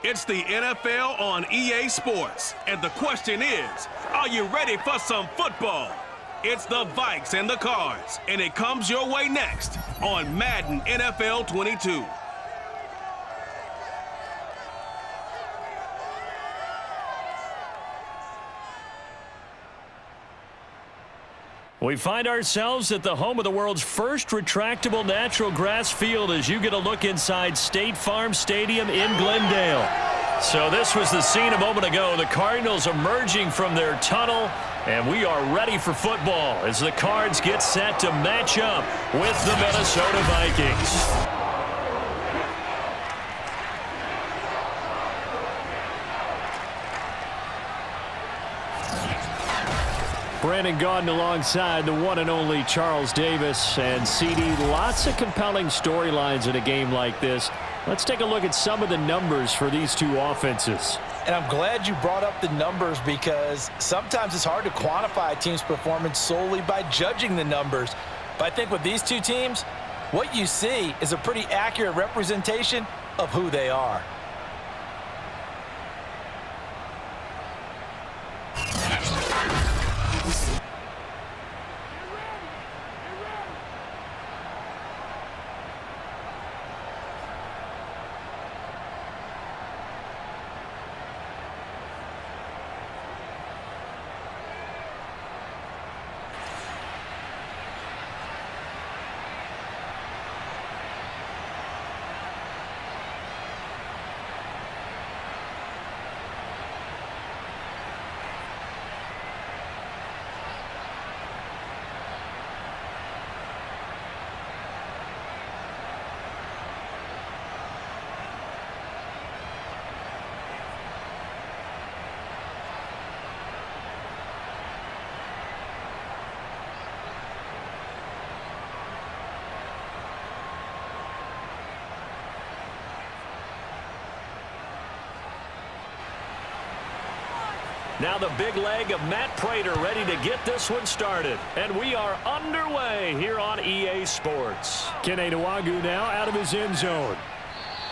It's the NFL on EA Sports, and the question is, are you ready for some football? It's the Vikes and the Cards, and it comes your way next on Madden NFL 22. We find ourselves at the home of the world's first retractable natural grass field as you get a look inside State Farm Stadium in Glendale. So this was the scene a moment ago. The Cardinals emerging from their tunnel, and we are ready for football as the Cards get set to match up with the Minnesota Vikings. Brandon Gaudin alongside the one and only Charles Davis. And CD, lots of compelling storylines in a game like this. Let's take a look at some of the numbers for these two offenses. And I'm glad you brought up the numbers because sometimes it's hard to quantify a team's performance solely by judging the numbers. But I think with these two teams, what you see is a pretty accurate representation of who they are. Now the big leg of Matt Prater ready to get this one started. And we are underway here on EA Sports. Kene Nwangwu now out of his end zone.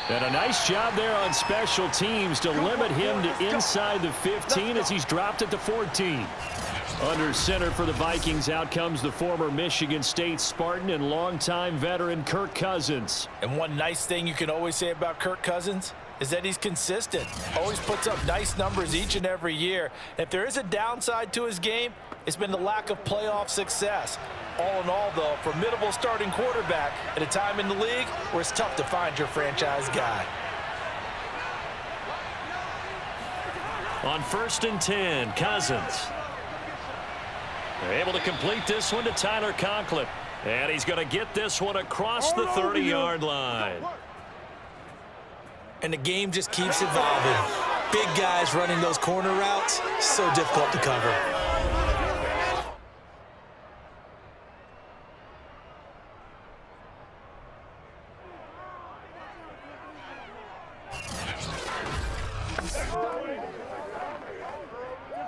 And a nice job there on special teams to limit him to inside the 15 as he's dropped it to 14. Under center for the Vikings, out comes the former Michigan State Spartan and longtime veteran Kirk Cousins. And one nice thing you can always say about Kirk Cousins is that he's consistent. Always puts up nice numbers each and every year. If there is a downside to his game, it's been the lack of playoff success. All in all, though, formidable starting quarterback at a time in the league where it's tough to find your franchise guy. On 1st and 10, Cousins. They're able to complete this one to Tyler Conklin. And he's going to get this one across the 30-yard line. And the game just keeps evolving. Big guys running those corner routes, so difficult to cover.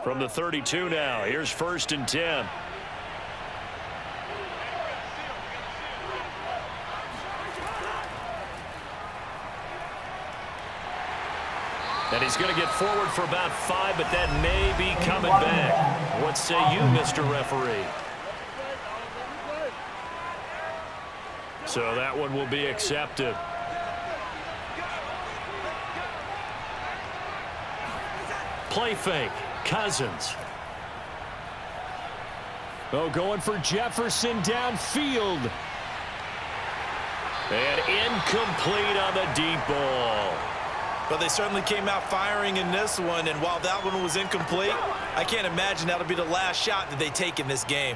From the 32 now, here's 1st and 10. And he's going to get forward for about 5, but that may be coming back. What say you, Mr. Referee? So that one will be accepted. Play fake. Cousins. Oh, going for Jefferson downfield. And incomplete on the deep ball. But they certainly came out firing in this one, and while that one was incomplete, I can't imagine that'll be the last shot that they take in this game.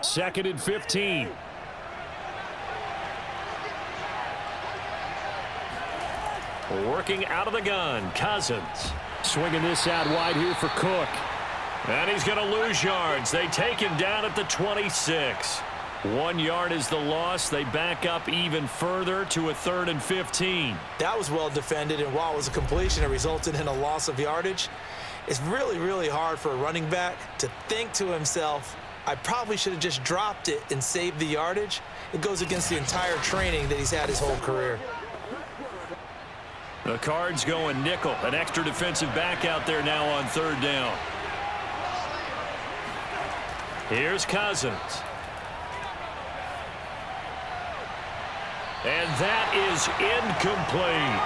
Second and 15. Working out of the gun, Cousins. Swinging this out wide here for Cook. And he's going to lose yards. They take him down at the 26. 1 yard is the loss. They back up even further to a 3rd and 15. That was well defended, and while it was a completion, it resulted in a loss of yardage. It's really, really hard for a running back to think to himself, I probably should have just dropped it and saved the yardage. It goes against the entire training that he's had his whole career. The Cards going nickel. An extra defensive back out there now on third down. Here's Cousins. And that is incomplete.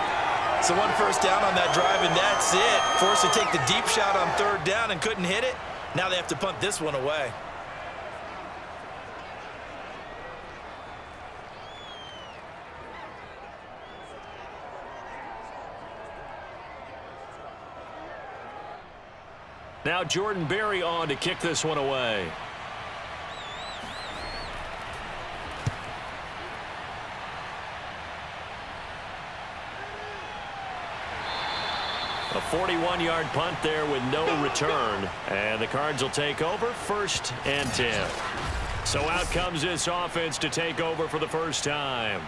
So one first down on that drive, and that's it. Forced to take the deep shot on third down and couldn't hit it. Now they have to punt this one away. Now Jordan Berry on to kick this one away. A 41-yard punt there with no return. And the Cards will take over 1st and 10. So out comes this offense to take over for the first time.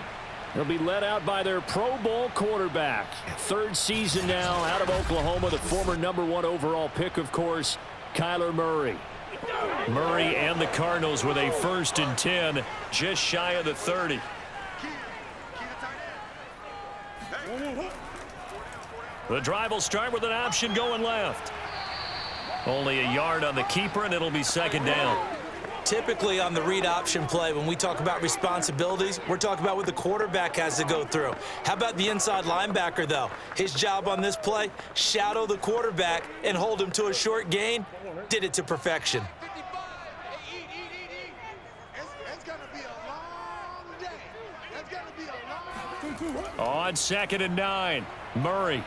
They'll be led out by their Pro Bowl quarterback. 3rd season now out of Oklahoma, the former #1 overall pick, of course, Kyler Murray. Murray and the Cardinals with a 1st and 10, just shy of the 30. The drive will start with an option going left. Only a yard on the keeper, and it'll be 2nd down. Typically on the read option play, when we talk about responsibilities, we're talking about what the quarterback has to go through. How about the inside linebacker, though? His job on this play, shadow the quarterback and hold him to a short gain. Did it to perfection. On 2nd and 9, Murray.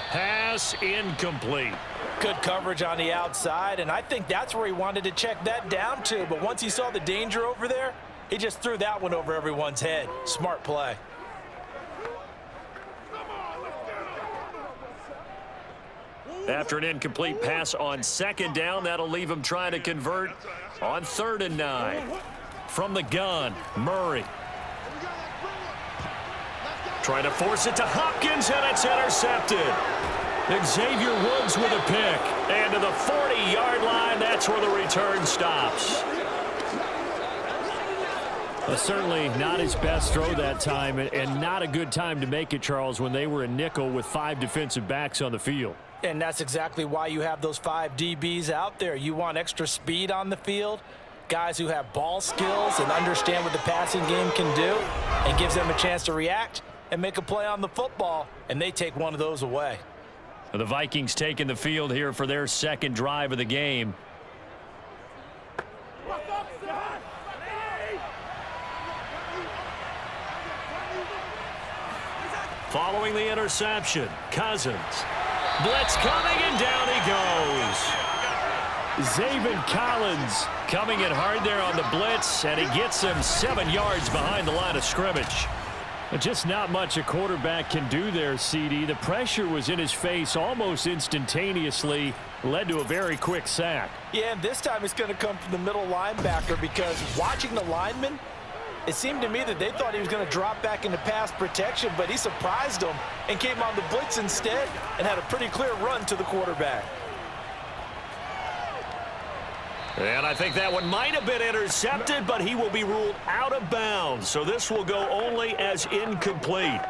Pass incomplete. Good coverage on the outside, and I think that's where he wanted to check that down to. But once he saw the danger over there, he just threw that one over everyone's head. Smart play. After an incomplete pass on 2nd down, that'll leave him trying to convert on 3rd and 9. From the gun, Murray. Trying to force it to Hopkins, and it's intercepted. Xavier Woods with a pick. And to the 40-yard line, that's where the return stops. Certainly not his best throw that time, and not a good time to make it, Charles, when they were a nickel with 5 defensive backs on the field. And that's exactly why you have those 5 DBs out there. You want extra speed on the field, guys who have ball skills and understand what the passing game can do, and gives them a chance to react and make a play on the football, and they take one of those away. The Vikings taking the field here for their 2nd drive of the game. Following the interception, Cousins. Blitz coming, and down he goes. Zaven Collins coming in hard there on the blitz, and he gets him 7 yards behind the line of scrimmage. Just not much a quarterback can do there, CD. The pressure was in his face almost instantaneously, led to a very quick sack. Yeah, and this time it's going to come from the middle linebacker, because watching the lineman, it seemed to me that they thought he was going to drop back into pass protection, but he surprised them and came on the blitz instead and had a pretty clear run to the quarterback. And I think that one might have been intercepted, but he will be ruled out of bounds. So this will go only as incomplete.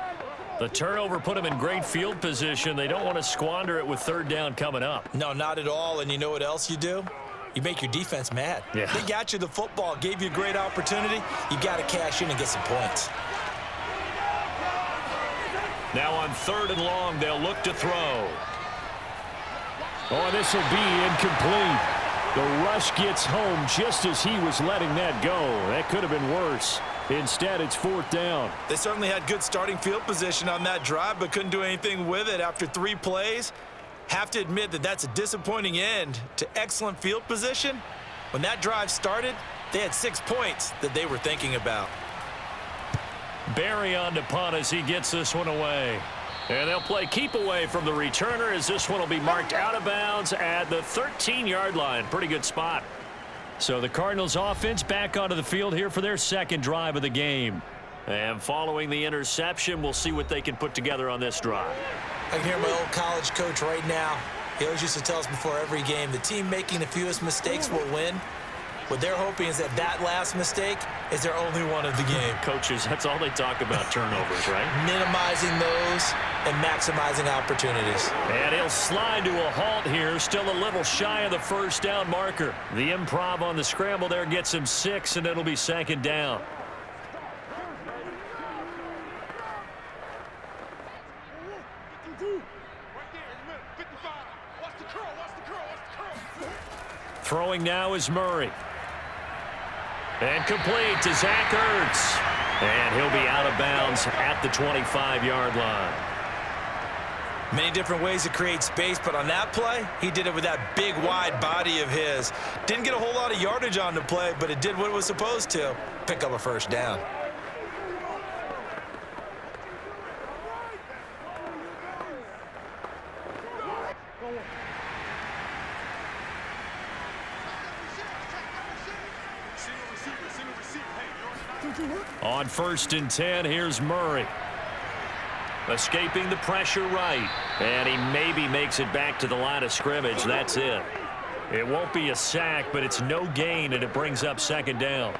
The turnover put him in great field position. They don't want to squander it with 3rd down coming up. No, not at all. And you know what else you do? You make your defense mad. Yeah. They got you the football, gave you a great opportunity. You got to cash in and get some points. Now on 3rd and long, they'll look to throw. Oh, this will be incomplete. The rush gets home just as he was letting that go. That could have been worse. Instead, it's 4th down. They certainly had good starting field position on that drive, but couldn't do anything with it after 3 plays. Have to admit that that's a disappointing end to excellent field position. When that drive started, they had 6 points that they were thinking about. Berry on to punt as he gets this one away. And they'll play keep away from the returner as this one will be marked out of bounds at the 13-yard line. Pretty good spot. So the Cardinals offense back onto the field here for their 2nd drive of the game. And following the interception, we'll see what they can put together on this drive. I can hear my old college coach right now. He always used to tell us before every game, the team making the fewest mistakes will win. What they're hoping is that last mistake is their only one of the game. Coaches, that's all they talk about, turnovers, right? Minimizing those and maximizing opportunities. And he'll slide to a halt here, still a little shy of the first down marker. The improv on the scramble there gets him 6, and it'll be second down. Throwing now is Murray. And complete to Zach Ertz. And he'll be out of bounds at the 25-yard line. Many different ways to create space, but on that play, he did it with that big, wide body of his. Didn't get a whole lot of yardage on the play, but it did what it was supposed to. Pick up a first down. On 1st and 10, here's Murray. Escaping the pressure right. And he maybe makes it back to the line of scrimmage. That's it. It won't be a sack, but it's no gain, and it brings up second down.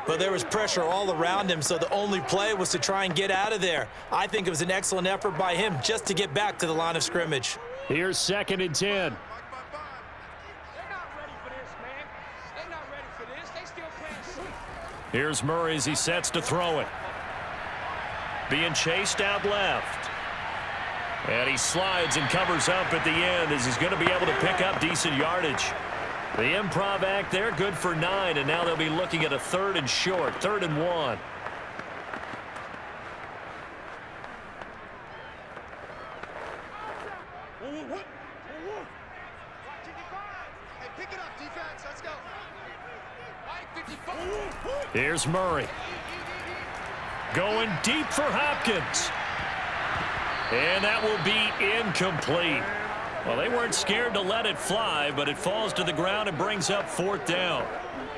Well, there was pressure all around him, so the only play was to try and get out of there. I think it was an excellent effort by him just to get back to the line of scrimmage. Here's 2nd and 10. Here's Murray as he sets to throw it. Being chased out left. And he slides and covers up at the end as he's going to be able to pick up decent yardage. The improv act there, good for 9, and now they'll be looking at a 3rd and short, 3rd and 1. Here's Murray. Going deep for Hopkins. And that will be incomplete. Well, they weren't scared to let it fly, but it falls to the ground and brings up 4th down.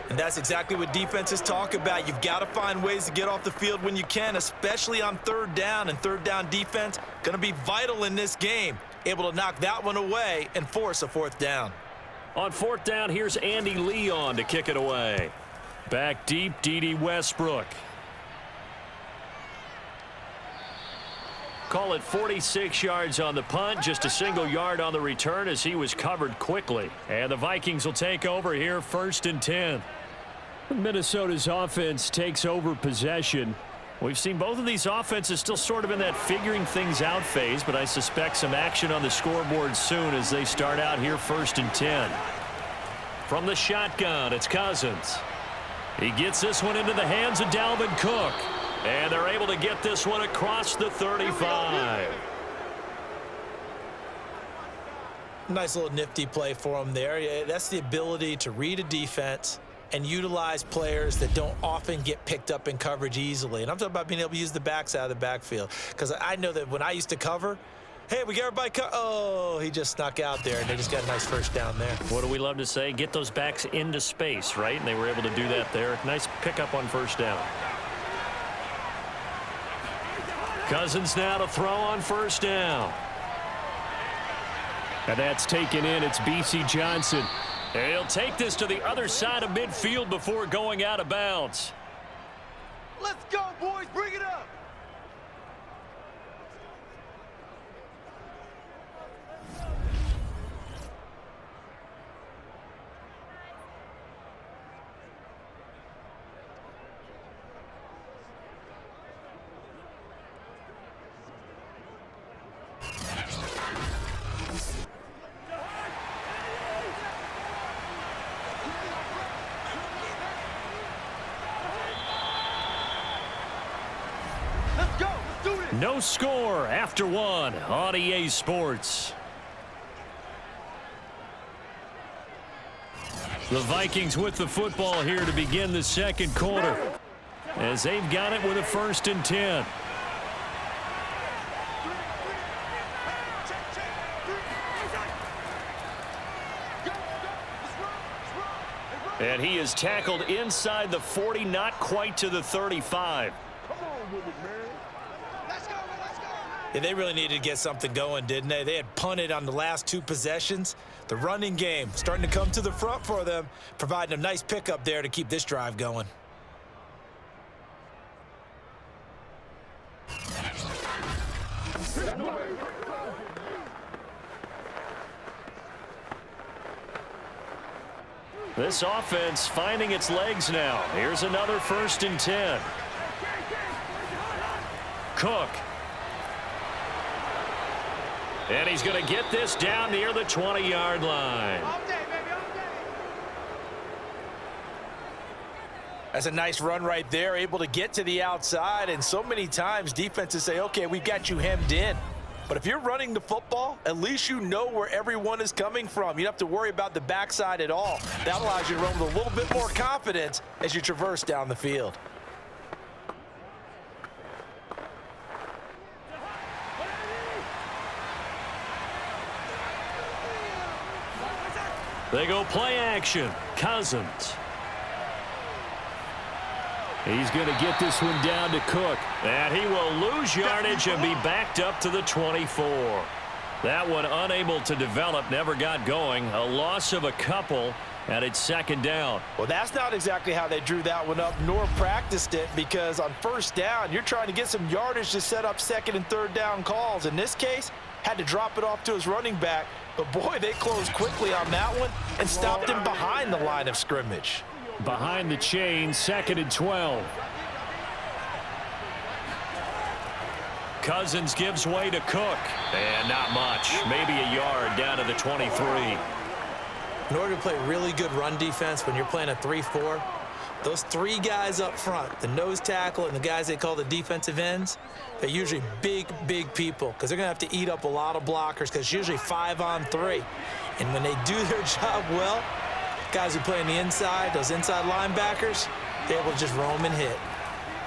And that's exactly what defenses talk about. You've got to find ways to get off the field when you can, especially on 3rd down. And 3rd down defense going to be vital in this game. Able to knock that one away and force a 4th down. On 4th down, here's Andy Leon to kick it away. Back deep, D.D. Westbrook. Call it 46 yards on the punt, just a single yard on the return as he was covered quickly. And the Vikings will take over here, 1st and 10. Minnesota's offense takes over possession. We've seen both of these offenses still sort of in that figuring things out phase, but I suspect some action on the scoreboard soon as they start out here 1st and 10. From the shotgun, it's Cousins. He gets this one into the hands of Dalvin Cook. And they're able to get this one across the 35. Nice little nifty play for him there. That's the ability to read a defense and utilize players that don't often get picked up in coverage easily. And I'm talking about being able to use the backs out of the backfield. Because I know that when I used to cover, hey, we got everybody oh, he just snuck out there, and they just got a nice first down there. What do we love to say? Get those backs into space, right? And they were able to do that there. Nice pickup on 1st down. Cousins now to throw on 1st down. And that's taken in. It's B.C. Johnson. And he'll take this to the other side of midfield before going out of bounds. Let's go, boys. Bring it up. No score after 1 on EA Sports. The Vikings with the football here to begin the 2nd quarter as they've got it with a 1st and 10. And he is tackled inside the 40, not quite to the 35. Yeah, they really needed to get something going, didn't they? They had punted on the last 2 possessions. The running game starting to come to the front for them, providing a nice pickup there to keep this drive going. This offense finding its legs now. Here's another 1st and 10. Cook. And he's going to get this down near the 20-yard line. That's a nice run right there, able to get to the outside. And so many times defenses say, okay, we've got you hemmed in. But if you're running the football, at least you know where everyone is coming from. You don't have to worry about the backside at all. That allows you to run with a little bit more confidence as you traverse down the field. They go play action. Cousins. He's going to get this one down to Cook. And he will lose yardage and be backed up to the 24. That one unable to develop, never got going. A loss of a couple, and it's 2nd down. Well, that's not exactly how they drew that one up, nor practiced it, because on 1st down, you're trying to get some yardage to set up 2nd and 3rd down calls. In this case, had to drop it off to his running back. But, boy, they closed quickly on that one and stopped him behind the line of scrimmage. Behind the chain, 2nd and 12. Cousins gives way to Cook. And not much. Maybe a yard down to the 23. In order to play really good run defense when you're playing a 3-4, those 3 guys up front, the nose tackle and the guys they call the defensive ends, they're usually big people because they're going to have to eat up a lot of blockers because it's usually 5-on-3. And when they do their job well, guys who play on the inside, those inside linebackers, they're able to just roam and hit.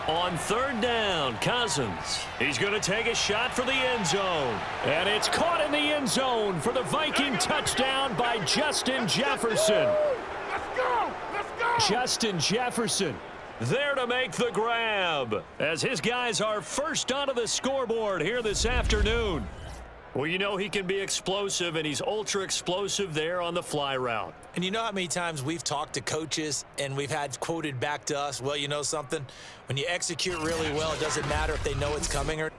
On 3rd down, Cousins. He's going to take a shot for the end zone. And it's caught in the end zone for the Viking touchdown by Justin Jefferson. Let's go! Let's go! Justin Jefferson there to make the grab as his guys are first onto the scoreboard here this afternoon. Well, you know he can be explosive, and he's ultra explosive there on the fly route. And you know how many times we've talked to coaches and we've had quoted back to us, well, you know something? When you execute really well, it doesn't matter if they know it's coming or.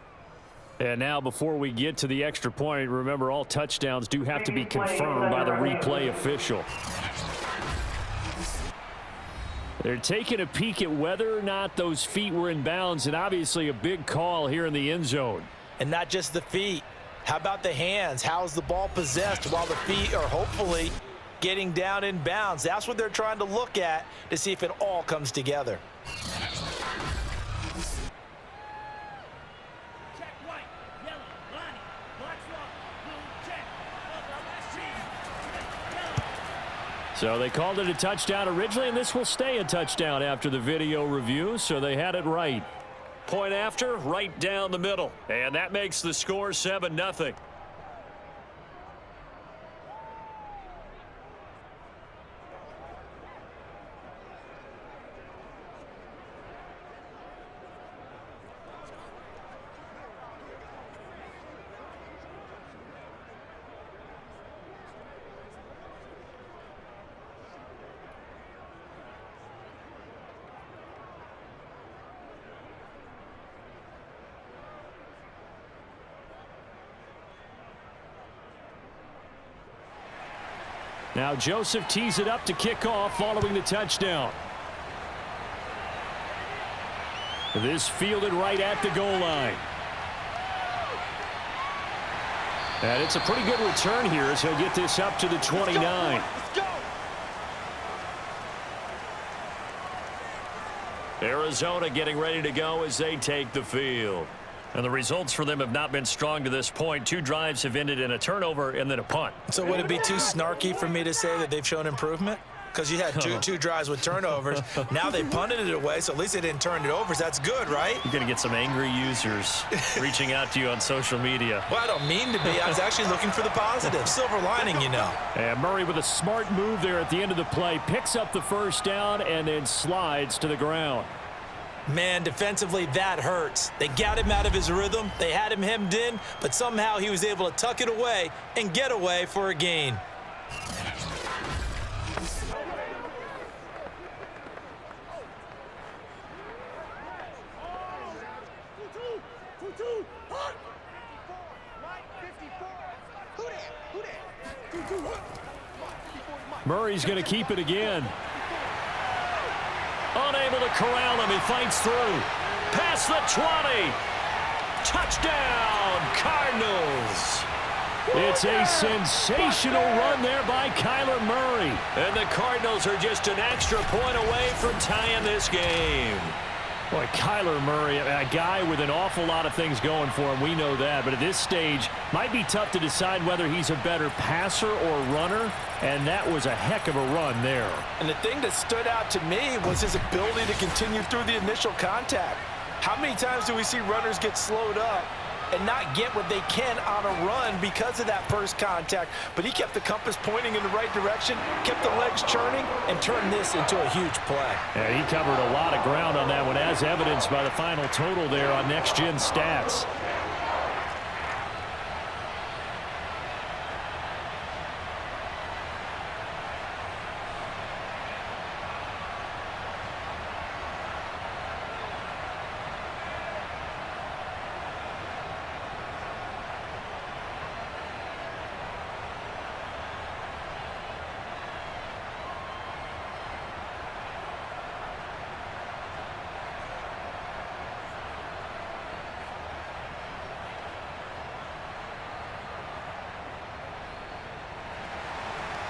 And now before we get to the extra point, remember all touchdowns do have to be confirmed by the replay official. They're taking a peek at whether or not those feet were in bounds, and obviously a big call here in the end zone. And not just the feet. How about the hands? How's the ball possessed while the feet are hopefully getting down in bounds? That's what they're trying to look at to see if it all comes together. So they called it a touchdown originally, and this will stay a touchdown after the video review, so they had it right. Point after, right down the middle. And that makes the score 7-0. Now Joseph tees it up to kick off following the touchdown. This fielded right at the goal line. And it's a pretty good return here as he'll get this up to the 29. Let's go! Arizona getting ready to go as they take the field. And the results for them have not been strong to this point. 2 drives have ended in a turnover and then a punt. So would it be too snarky for me to say that they've shown improvement? Because you had two drives with turnovers. Now they punted it away, so at least they didn't turn it over. So that's good, right? You're going to get some angry users reaching out to you on social media. Well, I don't mean to be. I was actually looking for the positive. Silver lining, you know. And Murray with a smart move there at the end of the play. Picks up the first down and then slides to the ground. Man, defensively, that hurts. They got him out of his rhythm. They had him hemmed in, but somehow he was able to tuck it away and get away for a gain. Murray's going to keep it again. Unable to corral him. He fights through. Past the 20. Touchdown, Cardinals. It's a sensational run there by Kyler Murray. And the Cardinals are just an extra point away from tying this game. Boy, Kyler Murray, a guy with an awful lot of things going for him. We know that. But at this stage, might be tough to decide whether he's a better passer or runner. And that was a heck of a run there. And the thing that stood out to me was his ability to continue through the initial contact. How many times do we see runners get slowed up and not get what they can on a run because of that first contact? But he kept the compass pointing in the right direction, kept the legs churning, and turned this into a huge play. Yeah, he covered a lot of ground on that one, as evidenced by the final total there on Next Gen Stats.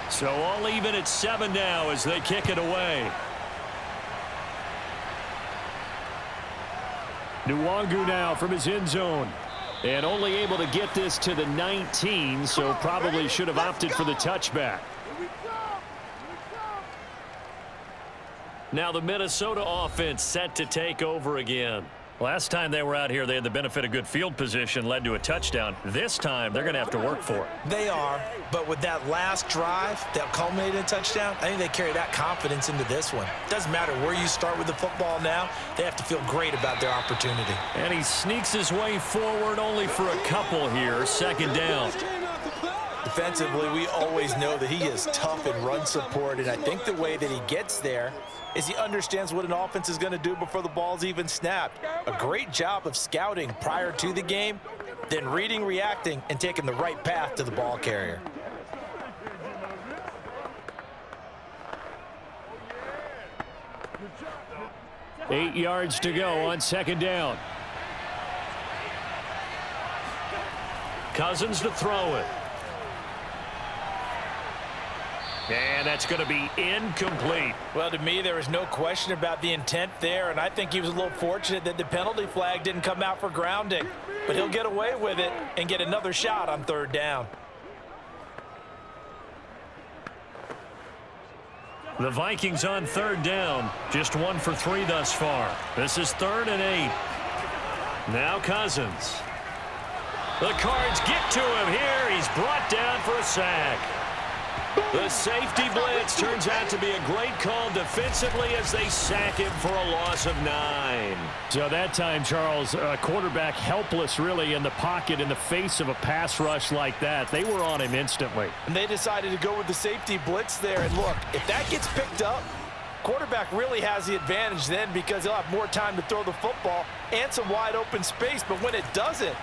So all even at 7 now as they kick it away. Nwangu now from his end zone. And only able to get this to the 19, so probably should have opted for the touchback. Now the Minnesota offense set to take over again. Last time they were out here, they had the benefit of good field position, led to a touchdown. This time, they're going to have to work for it. They are, but with that last drive that culminated in a touchdown, I think they carry that confidence into this one. Doesn't matter where you start with the football now, they have to feel great about their opportunity. And he sneaks his way forward only for a couple here, second down. Defensively, we always know that he is tough in run support, and I think the way that he gets there is he understands what an offense is going to do before the ball's even snapped. A great job of scouting prior to the game, then reading, reacting, and taking the right path to the ball carrier. Eight yards to go on second down. Cousins to throw it. And that's going to be incomplete. Well, to me, there is no question about the intent there, and I think he was a little fortunate that the penalty flag didn't come out for grounding. But he'll get away with it and get another shot on third down. The Vikings on third down, just 1 for 3 thus far. This is 3rd and 8. Now Cousins. The Cards get to him here. He's brought down for a sack. The safety blitz turns out to be a great call defensively as they sack him for a loss of 9. So that time, Charles, a quarterback helpless really in the pocket in the face of a pass rush like that. They were on him instantly. And they decided to go with the safety blitz there. And look, if that gets picked up, quarterback really has the advantage then because he'll have more time to throw the football and some wide open space. But when it doesn't,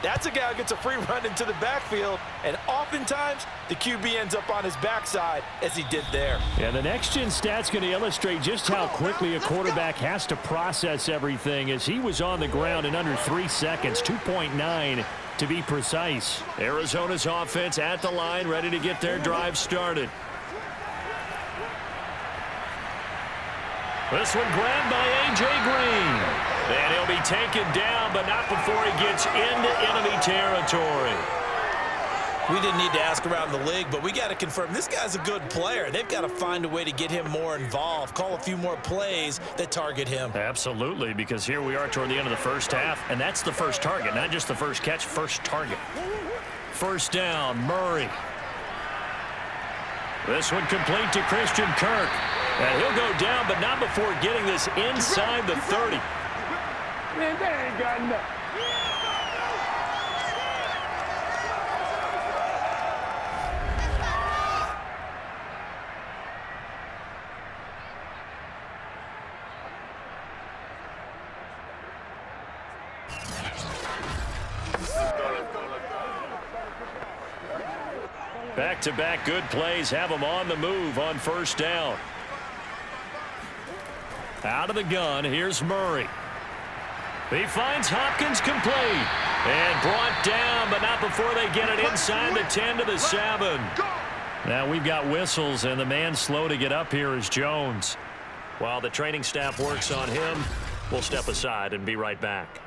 that's a guy who gets a free run into the backfield, and oftentimes the QB ends up on his backside as he did there. Yeah, the next-gen stat's going to illustrate just how quickly a quarterback has to process everything as he was on the ground in under 3 seconds, 2.9 to be precise. Arizona's offense at the line, ready to get their drive started. This one grabbed by A.J. Green. And he'll be taken down, but not before he gets into enemy territory. We didn't need to ask around the league, but we got to confirm this guy's a good player. They've got to find a way to get him more involved, call a few more plays that target him. Absolutely, because here we are toward the end of the first half, and that's the first target, not just the first catch, first target. First down, Murray. This one complete to Christian Kirk. And he'll go down, but not before getting this inside the 30. Man, that ain't got enough. Back-to-back good plays have him on the move on first down. Out of the gun, here's Murray. He finds Hopkins complete. And brought down, but not before they get it inside the 10 to the 7. Now we've got whistles, and the man slow to get up here is Jones. While the training staff works on him, we'll step aside and be right back.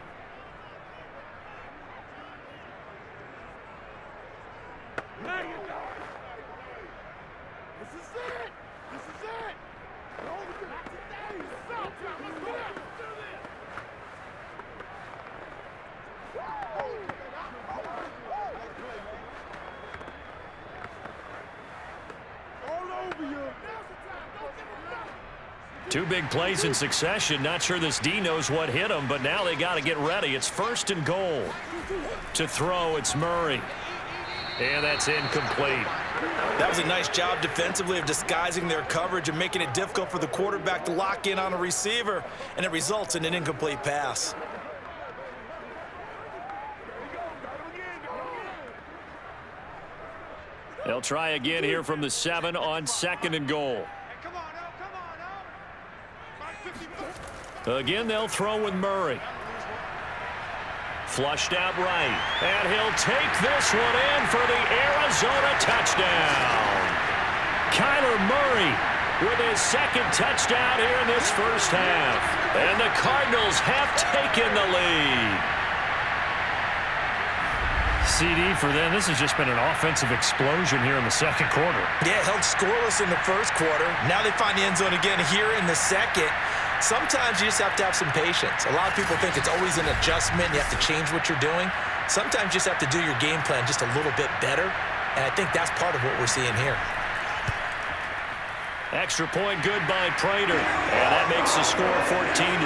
Two big plays in succession. Not sure this D knows what hit him, but now they got to get ready. It's 1st and goal. To throw, it's Murray. And that's incomplete. That was a nice job defensively of disguising their coverage and making it difficult for the quarterback to lock in on a receiver, and it results in an incomplete pass. They'll try again here from the 7 on 2nd and goal. Again, they'll throw with Murray. Flushed out right. And he'll take this one in for the Arizona touchdown. Kyler Murray with his 2nd touchdown here in this first half. And the Cardinals have taken the lead. CD for them. This has just been an offensive explosion here in the 2nd quarter. Yeah, held scoreless in the 1st quarter. Now they find the end zone again here in the 2nd. Sometimes you just have to have some patience. A lot of people think it's always an adjustment. You have to change what you're doing. Sometimes you just have to do your game plan just a little bit better. And I think that's part of what we're seeing here. Extra point good by Prater. And that makes the score 14-7. 5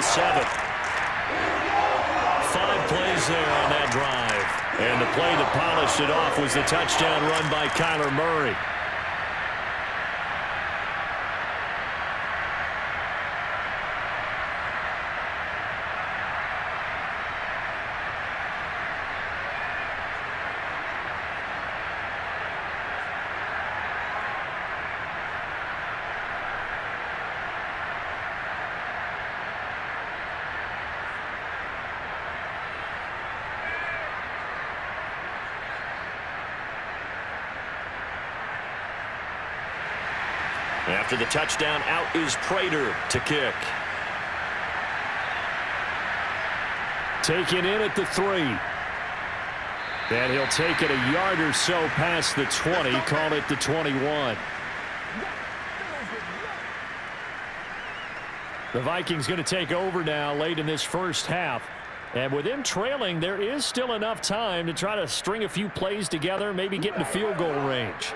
plays there on that drive. And the play that polished it off was the touchdown run by Kyler Murray. After the touchdown, out is Prater to kick. Taken in at the 3. And he'll take it a yard or so past the 20, call it the 21. The Vikings going to take over now late in this first half. And with them trailing, there is still enough time to try to string a few plays together, maybe get into field goal range.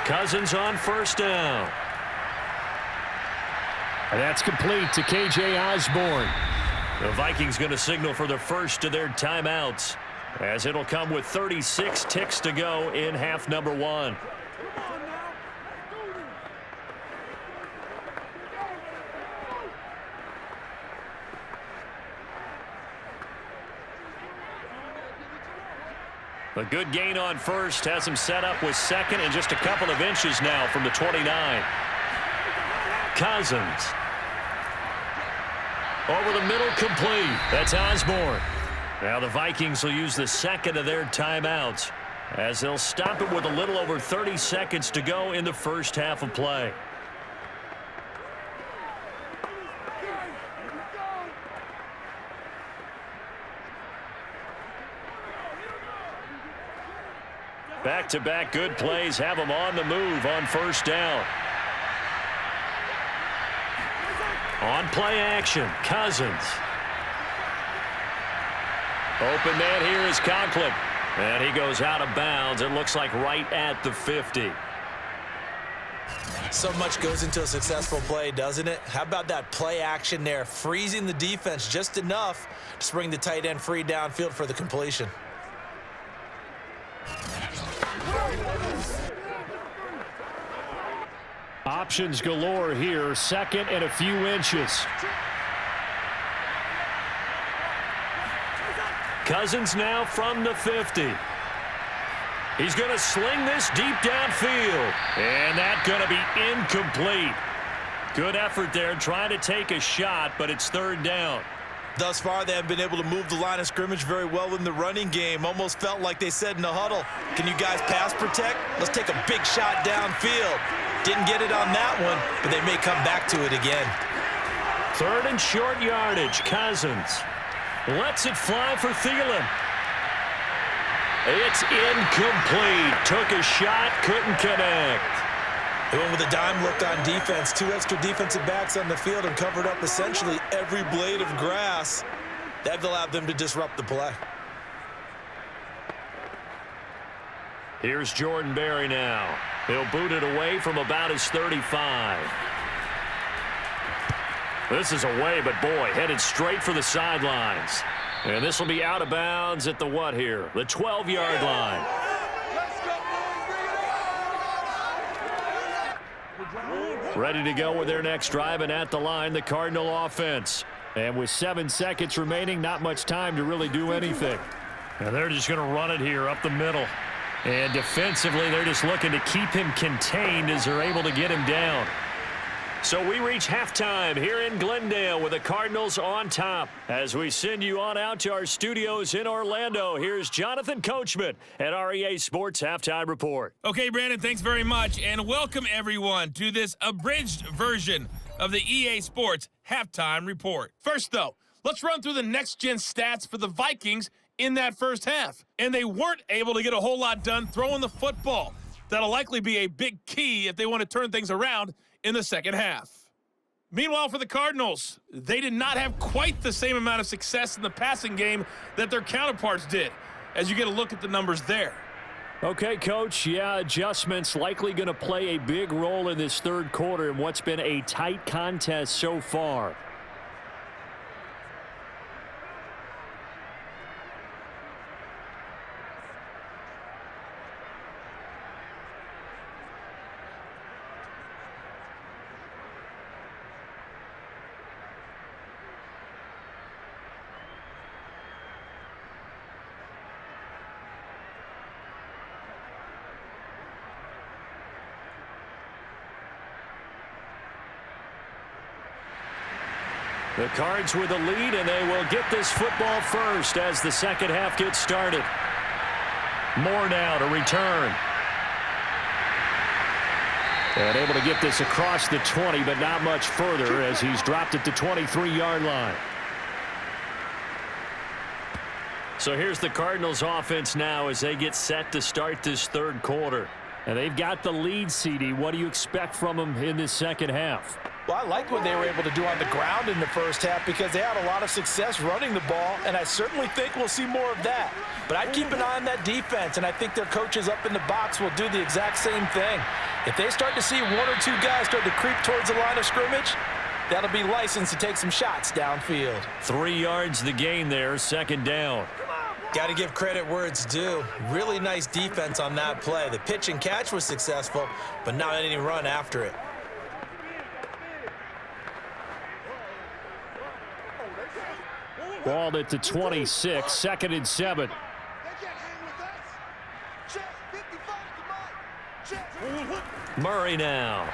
Cousins on first down. And that's complete to K.J. Osborne. The Vikings going to signal for the first of their timeouts, as it'll come with 36 ticks to go in half number 1. A good gain on first has him set up with 2nd and just a couple of inches now from the 29. Cousins. Over the middle, complete. That's Osborne. Now the Vikings will use the 2nd of their timeouts, as they'll stop it with a little over 30 seconds to go in the first half of play. Back-to-back good plays have them on the move on first down. On play action, Cousins. Open man here is Conklin. And he goes out of bounds. It looks like right at the 50. So much goes into a successful play, doesn't it? How about that play action there, freezing the defense just enough to bring the tight end free downfield for the completion. Options galore here. Second and a few inches. Cousins now from the 50. He's going to sling this deep downfield. And that's going to be incomplete. Good effort there trying to take a shot, but it's third down. Thus far, they haven't been able to move the line of scrimmage very well in the running game. Almost felt like they said in the huddle, can you guys pass protect? Let's take a big shot downfield. Didn't get it on that one, but they may come back to it again. Third and short yardage. Cousins lets it fly for Thielen. It's incomplete. Took a shot, couldn't connect. They went with a dime look on defense. 2 extra defensive backs on the field and covered up essentially every blade of grass. That allowed them to disrupt the play. Here's Jordan Berry now. He'll boot it away from about his 35. This is away, but boy, headed straight for the sidelines. And this will be out of bounds at the what here? The 12-yard line. Ready to go with their next drive, and at the line, the Cardinal offense. And with 7 seconds remaining, not much time to really do anything. And they're just going to run it here up the middle. And defensively, they're just looking to keep him contained as they're able to get him down. So we reach halftime here in Glendale with the Cardinals on top. As we send you on out to our studios in Orlando, here's Jonathan Coachman at REA Sports Halftime Report. Okay, Brandon, thanks very much, and welcome everyone to this abridged version of the EA Sports Halftime Report. First, though, let's run through the next-gen stats for the Vikings in that first half. And they weren't able to get a whole lot done throwing the football. That'll likely be a big key if they want to turn things around in the second half. Meanwhile, for the Cardinals, they did not have quite the same amount of success in the passing game that their counterparts did, as you get a look at the numbers there. Okay, Coach, yeah, adjustments likely going to play a big role in this third quarter in what's been a tight contest so far. The Cards with the lead, and they will get this football first as the second half gets started. Moore now to return. And able to get this across the 20, but not much further as he's dropped it to 23-yard line. So here's the Cardinals offense now as they get set to start this third quarter. And they've got the lead, CD. What do you expect from them in this second half? Well, I like what they were able to do on the ground in the first half because they had a lot of success running the ball, and I certainly think we'll see more of that. But I'd keep an eye on that defense, and I think their coaches up in the box will do the exact same thing. If they start to see 1 or 2 guys start to creep towards the line of scrimmage, that'll be licensed to take some shots downfield. 3 yards the gain there, second down. Got to give credit where it's due. Really nice defense on that play. The pitch and catch was successful, but not any run after it. Balled at the 26, second and 7. Murray now.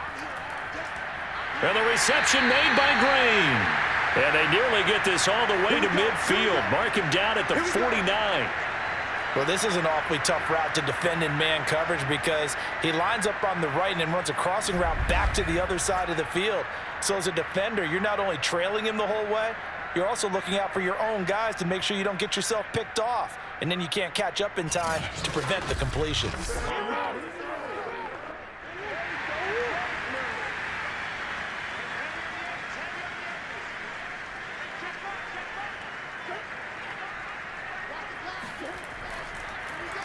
And the reception made by Green. And they nearly get this all the way to midfield. Mark him down at the 49. Well, this is an awfully tough route to defend in man coverage because he lines up on the right and then runs a crossing route back to the other side of the field. So as a defender, you're not only trailing him the whole way, you're also looking out for your own guys to make sure you don't get yourself picked off. And then you can't catch up in time to prevent the completion.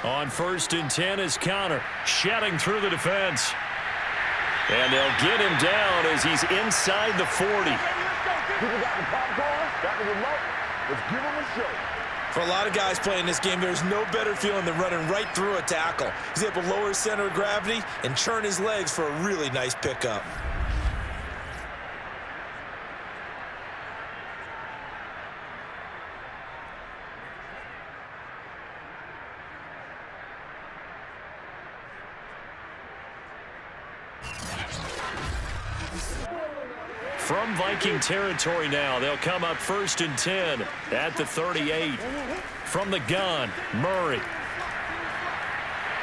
On 1st and 10 is Connor, shedding through the defense. And they'll get him down as he's inside the 40. People got the popcorn, got the remote. Let's give them a show. For a lot of guys playing this game, there's no better feeling than running right through a tackle. He's able to lower his center of gravity and churn his legs for a really nice pickup. From Viking territory now, they'll come up 1st and 10 at the 38. From the gun, Murray.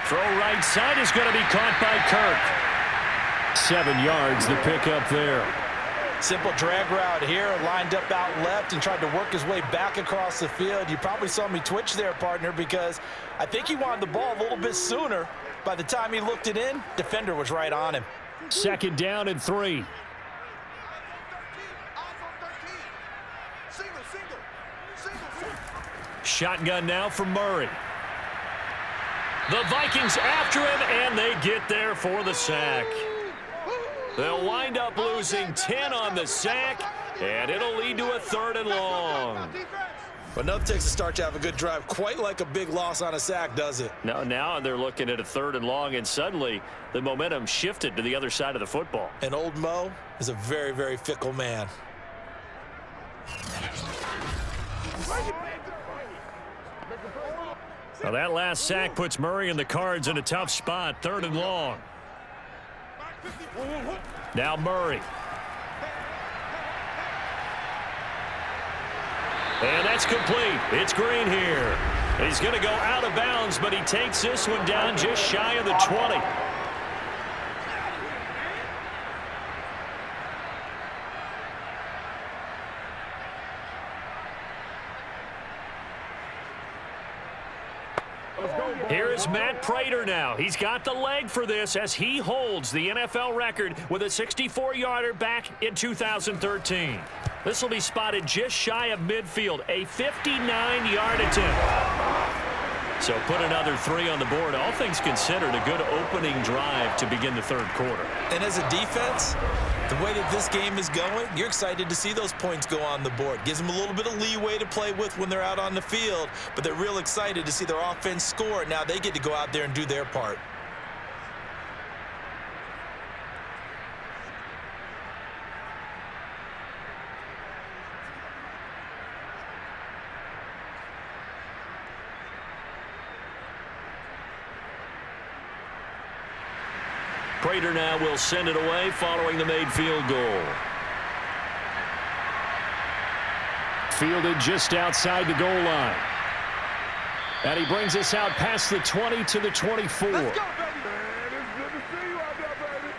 Throw right side is going to be caught by Kirk. 7 yards, the pickup there. Simple drag route here, lined up out left and tried to work his way back across the field. You probably saw me twitch there, partner, because I think he wanted the ball a little bit sooner. By the time he looked it in, defender was right on him. 2nd down and 3. Shotgun now for Murray. The Vikings after him, and they get there for the sack. They'll wind up losing 10 on the sack, and it'll lead to a 3rd and long. But enough takes a start to have a good drive, quite like a big loss on a sack, does it? Now they're looking at a 3rd and long, and suddenly the momentum shifted to the other side of the football. And old Mo is a very, very fickle man. Well, that last sack puts Murray and the Cards in a tough spot, 3rd and long. Now Murray. And that's complete. It's Green here. He's going to go out of bounds, but he takes this one down just shy of the 20. Here is Matt Prater now. He's got the leg for this as he holds the NFL record with a 64-yarder back in 2013. This will be spotted just shy of midfield, a 59-yard attempt. So put another 3 on the board. All things considered, a good opening drive to begin the 3rd quarter. And as a defense, the way that this game is going, you're excited to see those points go on the board. Gives them a little bit of leeway to play with when they're out on the field, but they're real excited to see their offense score. Now they get to go out there and do their part. Prater now will send it away following the made field goal. Fielded just outside the goal line. And he brings us out past the 20 to the 24. Let's go, baby. Man, it's good to see you out there, baby.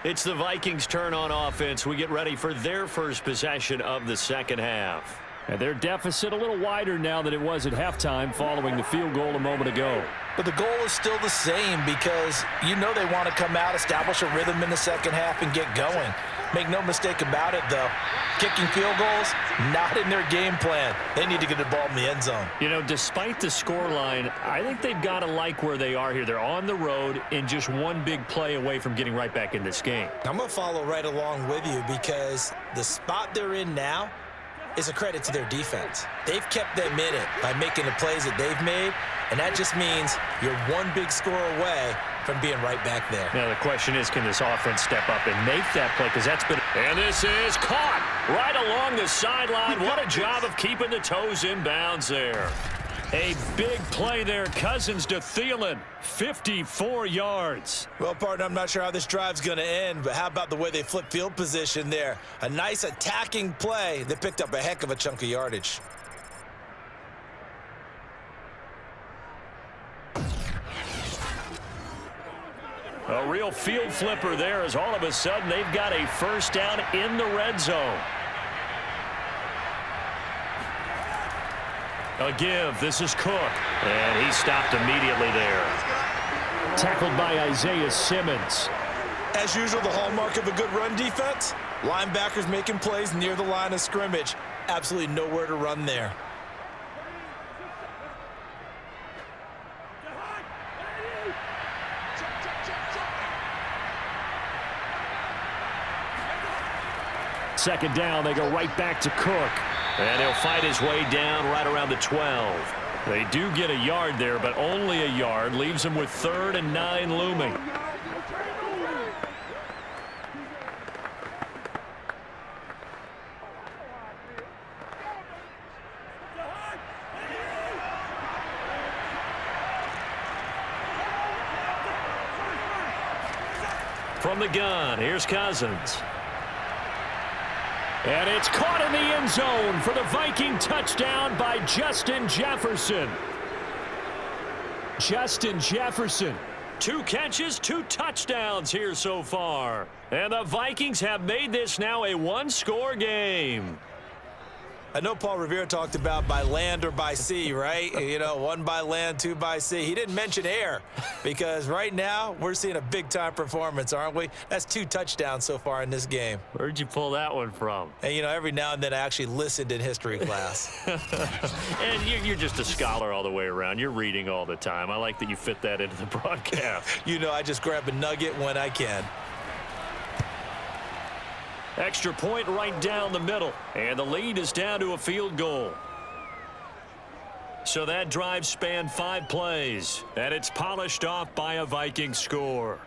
It's the Vikings' turn on offense. We get ready for their first possession of the 2nd half. And their deficit a little wider now than it was at halftime following the field goal a moment ago. But the goal is still the same because you know they want to come out, establish a rhythm in the 2nd half, and get going. Make no mistake about it, though. Kicking field goals, not in their game plan. They need to get the ball in the end zone. You know, despite the scoreline, I think they've got to like where they are here. They're on the road and just one big play away from getting right back in this game. I'm going to follow right along with you because the spot they're in now is a credit to their defense. They've kept them in it by making the plays that they've made, and that just means you're one big score away from being right back there. Now the question is, can this offense step up and make that play? Because that's been... And this is caught right along the sideline. What a job of keeping the toes in bounds there. A big play there. Cousins to Thielen. 54 yards. Well, partner, I'm not sure how this drive's going to end, but how about the way they flip field position there? A nice attacking play that picked up a heck of a chunk of yardage. A real field flipper there as all of a sudden they've got a first down in the red zone. A give. This is Cook. And he stopped immediately there. Tackled by Isaiah Simmons. As usual, the hallmark of a good run defense, linebackers making plays near the line of scrimmage. Absolutely nowhere to run there. Second down, they go right back to Cook. And he'll fight his way down right around the 12. They do get a yard there, but only a yard. Leaves them with 3rd and 9 looming. From the gun, here's Cousins. And it's caught in the end zone for the Viking touchdown by Justin Jefferson. Justin Jefferson, 2 catches, 2 touchdowns here so far. And the Vikings have made this now a 1-score game. I know Paul Revere talked about by land or by sea, right? You know, 1 by land, 2 by sea. He didn't mention air because right now we're seeing a big-time performance, aren't we? That's 2 touchdowns so far in this game. Where'd you pull that one from? And, you know, every now and then I actually listened in history class. And you're just a scholar all the way around. You're reading all the time. I like that you fit that into the broadcast. You know, I just grab a nugget when I can. Extra point right down the middle. And the lead is down to a field goal. So that drive spanned 5 plays. And it's polished off by a Viking score.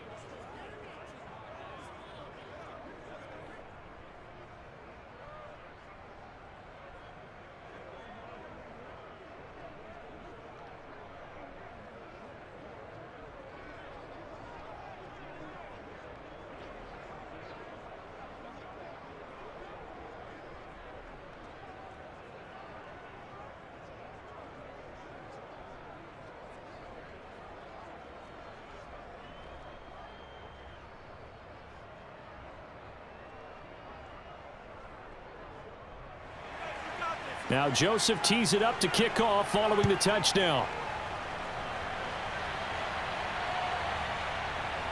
Now Joseph tees it up to kick off following the touchdown.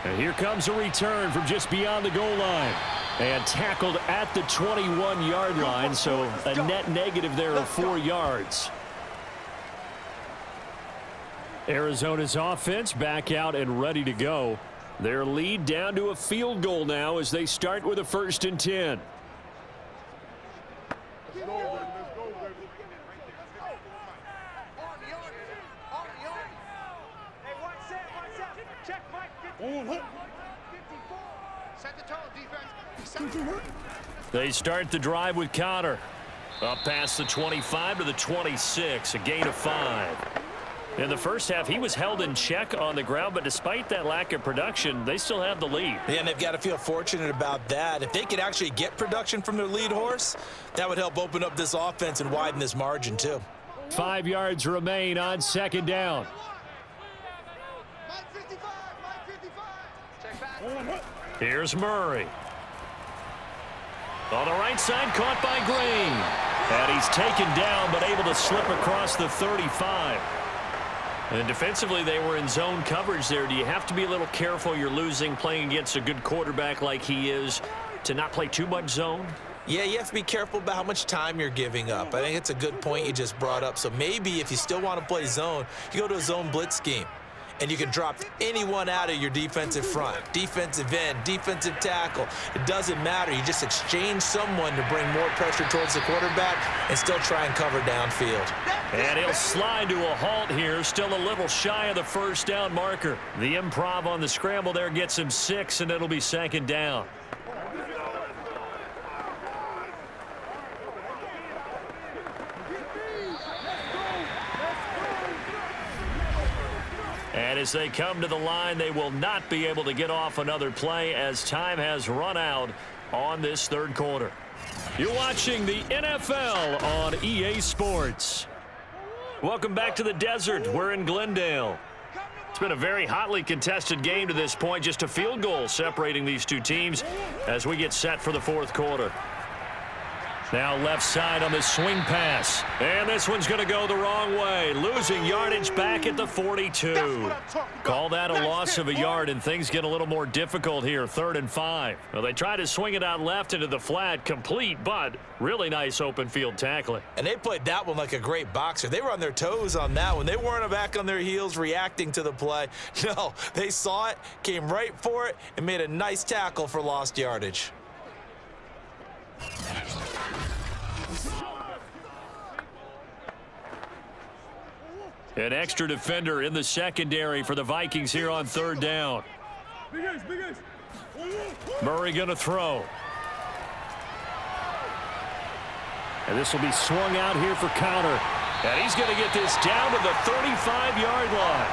And here comes a return from just beyond the goal line. And tackled at the 21-yard line, so a net negative there of 4 yards. Arizona's offense back out and ready to go. Their lead down to a field goal now as they start with a 1st and 10. They start the drive with Connor. Up past the 25 to the 26, a gain of 5. In the first half, he was held in check on the ground, but despite that lack of production, they still have the lead. Yeah, and they've got to feel fortunate about that. If they could actually get production from their lead horse, that would help open up this offense and widen this margin, too. 5 yards remain on 2nd down. Here's Murray. On the right side, caught by Green. And he's taken down, but able to slip across the 35. And defensively, they were in zone coverage there. Do you have to be a little careful? You're losing, playing against a good quarterback like he is, to not play too much zone? Yeah, you have to be careful about how much time you're giving up. I think it's a good point you just brought up. So maybe if you still want to play zone, you go to a zone blitz scheme. And you can drop anyone out of your defensive front, defensive end, defensive tackle. It doesn't matter. You just exchange someone to bring more pressure towards the quarterback and still try and cover downfield. And he'll slide to a halt here, still a little shy of the 1st down marker. The improv on the scramble there gets him 6, and it'll be 2nd down. And as they come to the line, they will not be able to get off another play as time has run out on this 3rd quarter. You're watching the NFL on EA Sports. Welcome back to the desert. We're in Glendale. It's been a very hotly contested game to this point. Just a field goal separating these 2 teams as we get set for the 4th quarter. Now left side on the swing pass. And this one's going to go the wrong way. Losing yardage back at the 42. Call that a loss of a yard, and things get a little more difficult here. 3rd and 5. Well, they try to swing it out left into the flat. Complete, but really nice open field tackling. And they played that one like a great boxer. They were on their toes on that one. They weren't back on their heels reacting to the play. No, they saw it, came right for it, and made a nice tackle for lost yardage. An extra defender in the secondary for the Vikings here on third down. Murray going to throw. And this will be swung out here for counter. And he's going to get this down to the 35-yard line.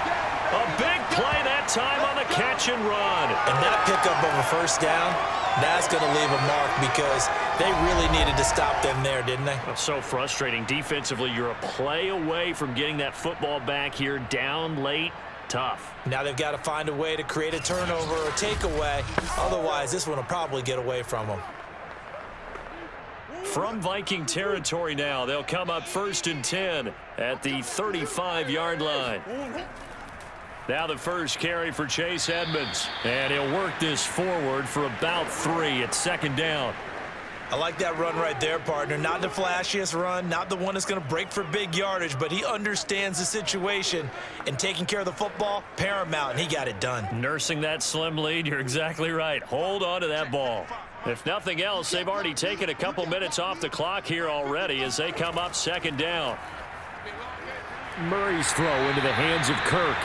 A big play that time on the catch and run. And that pickup of a first down, that's going to leave a mark because they really needed to stop them there, didn't they? So frustrating. Defensively, you're a play away from getting that football back here down late. Tough. Now they've got to find a way to create a turnover or takeaway. Otherwise, this one will probably get away from them. From Viking territory now, they'll come up 1st and 10 at the 35-yard line. Now the first carry for Chase Edmonds. And he'll work this forward for about 3 at 2nd down. I like that run right there, partner. Not the flashiest run, not the one that's going to break for big yardage, but he understands the situation, and taking care of the football, paramount, and he got it done. Nursing that slim lead, you're exactly right. Hold on to that ball. If nothing else, they've already taken a couple minutes off the clock here already as they come up 2nd down. Murray's throw into the hands of Kirk.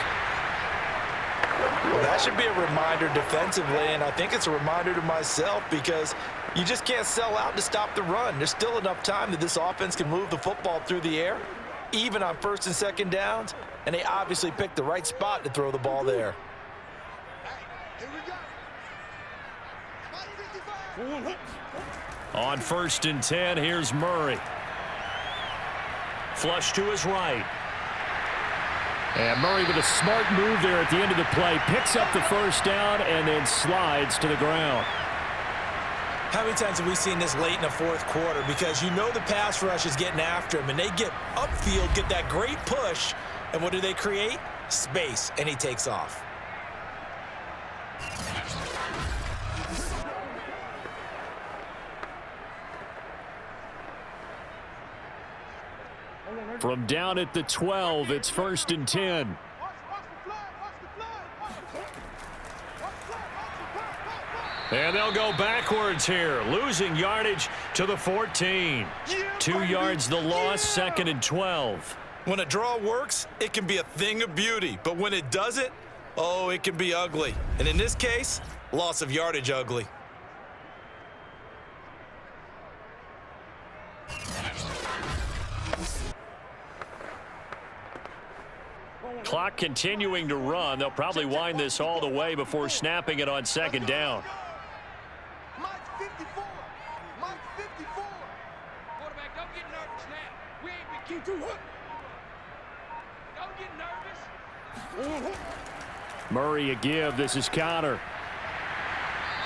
Well, that should be a reminder defensively, and I think it's a reminder to myself because you just can't sell out to stop the run. There's still enough time that this offense can move the football through the air, even on 1st and 2nd downs, and they obviously picked the right spot to throw the ball there. On 1st and 10, here's Murray. Flush to his right. And Murray with a smart move there at the end of the play. Picks up the first down and then slides to the ground. How many times have we seen this late in the 4th quarter? Because you know the pass rush is getting after him, and they get upfield, get that great push, and what do they create? Space, and he takes off. From down at the 12, it's 1st and 10. And they'll go backwards here, losing yardage to the 14. 2 yards the loss, 2nd and 12. When a draw works, it can be a thing of beauty. But when it doesn't, oh, it can be ugly. And in this case, loss of yardage ugly. Clock continuing to run. They'll probably wind this all the way before snapping it on 2nd down. Quarterback, don't get nervous now. We ain't been keep Don't get nervous. Murray a give. This is counter.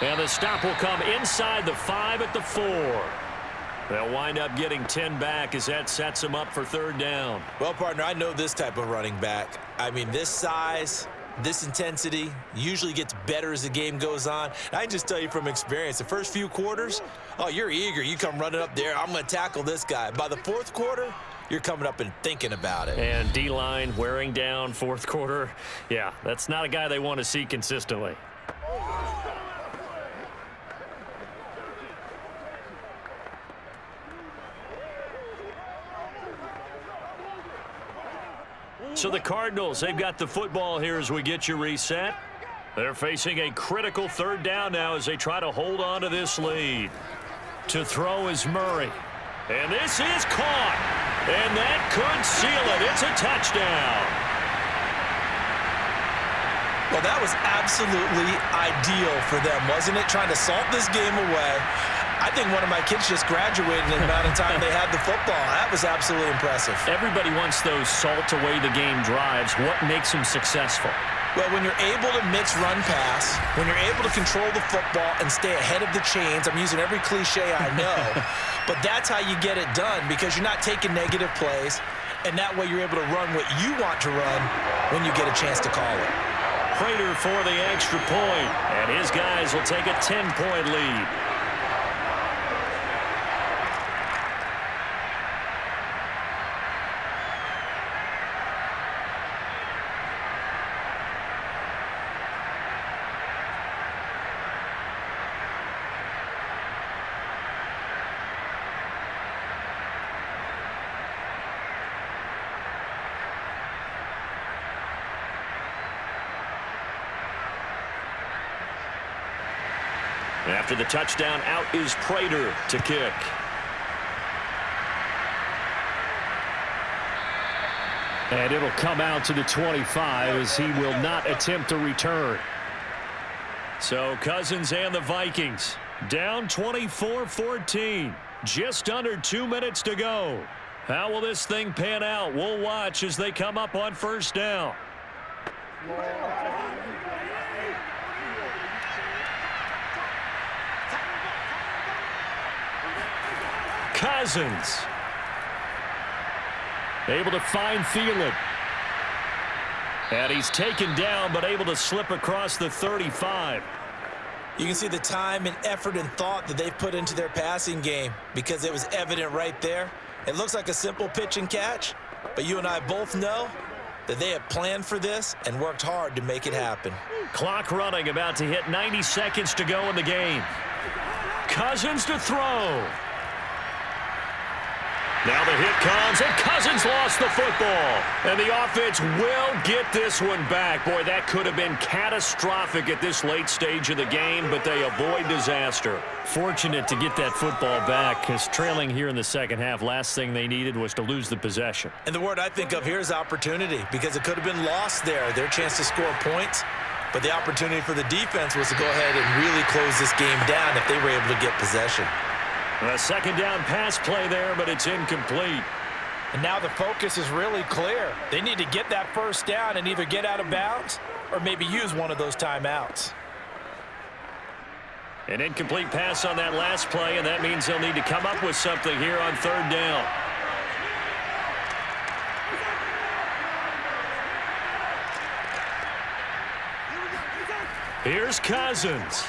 And the stop will come inside the 5 at the 4. They'll wind up getting 10 back as that sets them up for 3rd down. Well, partner, I know this type of running back. I mean, this size, this intensity usually gets better as the game goes on. I can just tell you from experience, the first few quarters, oh, you're eager. You come running up there, I'm going to tackle this guy. By the 4th quarter, you're coming up and thinking about it. And D-line wearing down 4th quarter. Yeah, that's not a guy they want to see consistently. So the Cardinals, they've got the football here as we get you reset. They're facing a critical 3rd down now as they try to hold on to this lead. To throw is Murray. And this is caught. And that could seal it. It's a touchdown. Well, that was absolutely ideal for them, wasn't it? Trying to salt this game away. I think one of my kids just graduated in the amount of time they had the football. That was absolutely impressive. Everybody wants those salt away the game drives. What makes them successful? Well, when you're able to mix run pass, when you're able to control the football and stay ahead of the chains, I'm using every cliche I know, but that's how you get it done because you're not taking negative plays, and that way you're able to run what you want to run when you get a chance to call it. Prater for the extra point, and his guys will take a 10-point lead. After the touchdown, out is Prater to kick. And it'll come out to the 25 as he will not attempt to return. So Cousins and the Vikings down 24-14. Just under 2 minutes to go. How will this thing pan out? We'll watch as they come up on first down. Cousins able to find Thielen. And he's taken down but able to slip across the 35. You can see the time and effort and thought that they've put into their passing game because it was evident right there. It looks like a simple pitch and catch, but you and I both know that they have planned for this and worked hard to make it happen. Clock running, about to hit 90 seconds to go in the game. Cousins to throw. Now the hit comes, and Cousins lost the football. And the offense will get this one back. Boy, that could have been catastrophic at this late stage of the game, but they avoid disaster. Fortunate to get that football back, because trailing here in the second half, last thing they needed was to lose the possession. And the word I think of here is opportunity, because it could have been lost there, their chance to score points. But the opportunity for the defense was to go ahead and really close this game down if they were able to get possession. A second down pass play there, but it's incomplete. And now the focus is really clear. They need to get that first down and either get out of bounds or maybe use one of those timeouts. An incomplete pass on that last play, and that means they'll need to come up with something here on third down. Here's Cousins.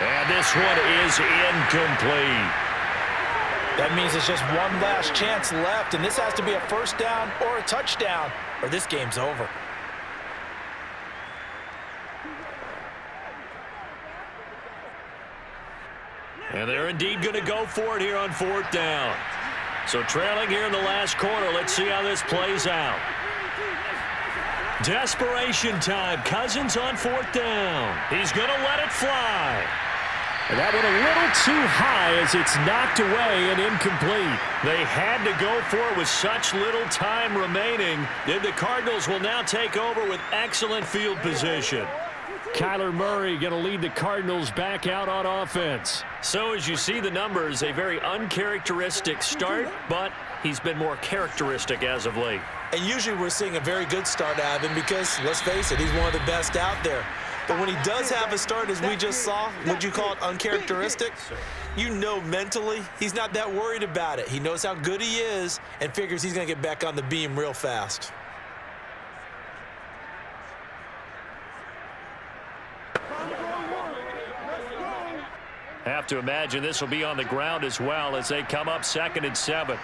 And this one is incomplete. That means it's just one last chance left, and this has to be a first down or a touchdown, or this game's over. And they're indeed going to go for it here on fourth down. So trailing here in the last quarter, let's see how this plays out. Desperation time. Cousins on fourth down. He's going to let it fly. And that went a little too high as it's knocked away and incomplete. They had to go for it with such little time remaining. Then the Cardinals will now take over with excellent field position. Kyler Murray going to lead the Cardinals back out on offense. So as you see the numbers, a very uncharacteristic start, but he's been more characteristic as of late. And usually we're seeing a very good start out of him because, let's face it, he's one of the best out there. But when he does have a start, as we just saw, would you call it uncharacteristic? You know mentally he's not that worried about it. He knows how good he is and figures he's going to get back on the beam real fast. Have to imagine this will be on the ground as well as they come up 2nd and 7.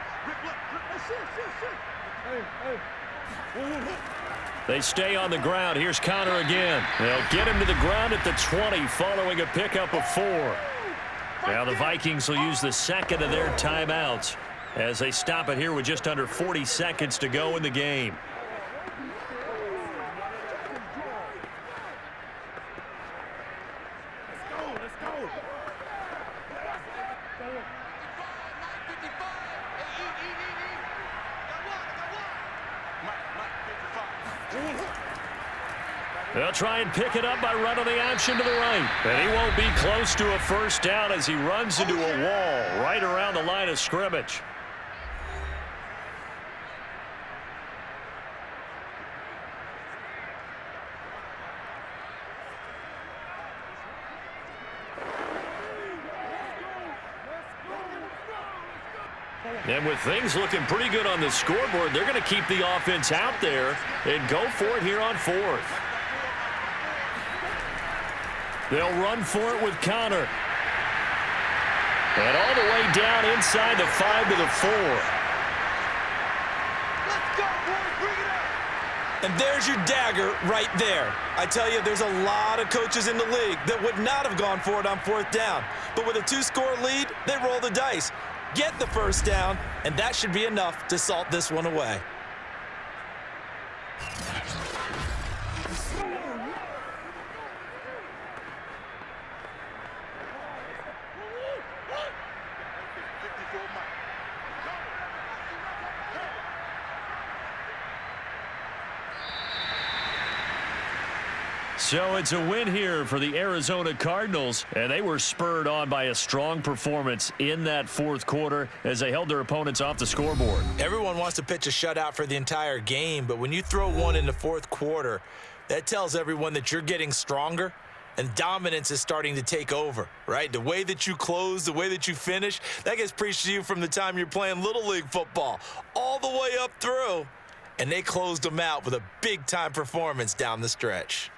They stay on the ground. Here's Connor again. They'll get him to the ground at the 20 following a pickup of 4. Now the Vikings will use the second of their timeouts as they stop it here with just under 40 seconds to go in the game. They'll try and pick it up by running the option to the right. And he won't be close to a first down as he runs into a wall right around the line of scrimmage. And with things looking pretty good on the scoreboard, they're going to keep the offense out there and go for it here on 4th. They'll run for it with Connor. And all the way down inside the 5 to the 4. Let's go, boys. Bring it up. And there's your dagger right there. I tell you, there's a lot of coaches in the league that would not have gone for it on 4th down. But with a 2-score lead, they roll the dice. Get the first down, and that should be enough to salt this one away. So it's a win here for the Arizona Cardinals, and they were spurred on by a strong performance in that fourth quarter as they held their opponents off the scoreboard. Everyone wants to pitch a shutout for the entire game, but when you throw one in the fourth quarter, that tells everyone that you're getting stronger and dominance is starting to take over, right? The way that you close, the way that you finish, that gets preached to you from the time you're playing Little League football all the way up through. And they closed them out with a big-time performance down the stretch.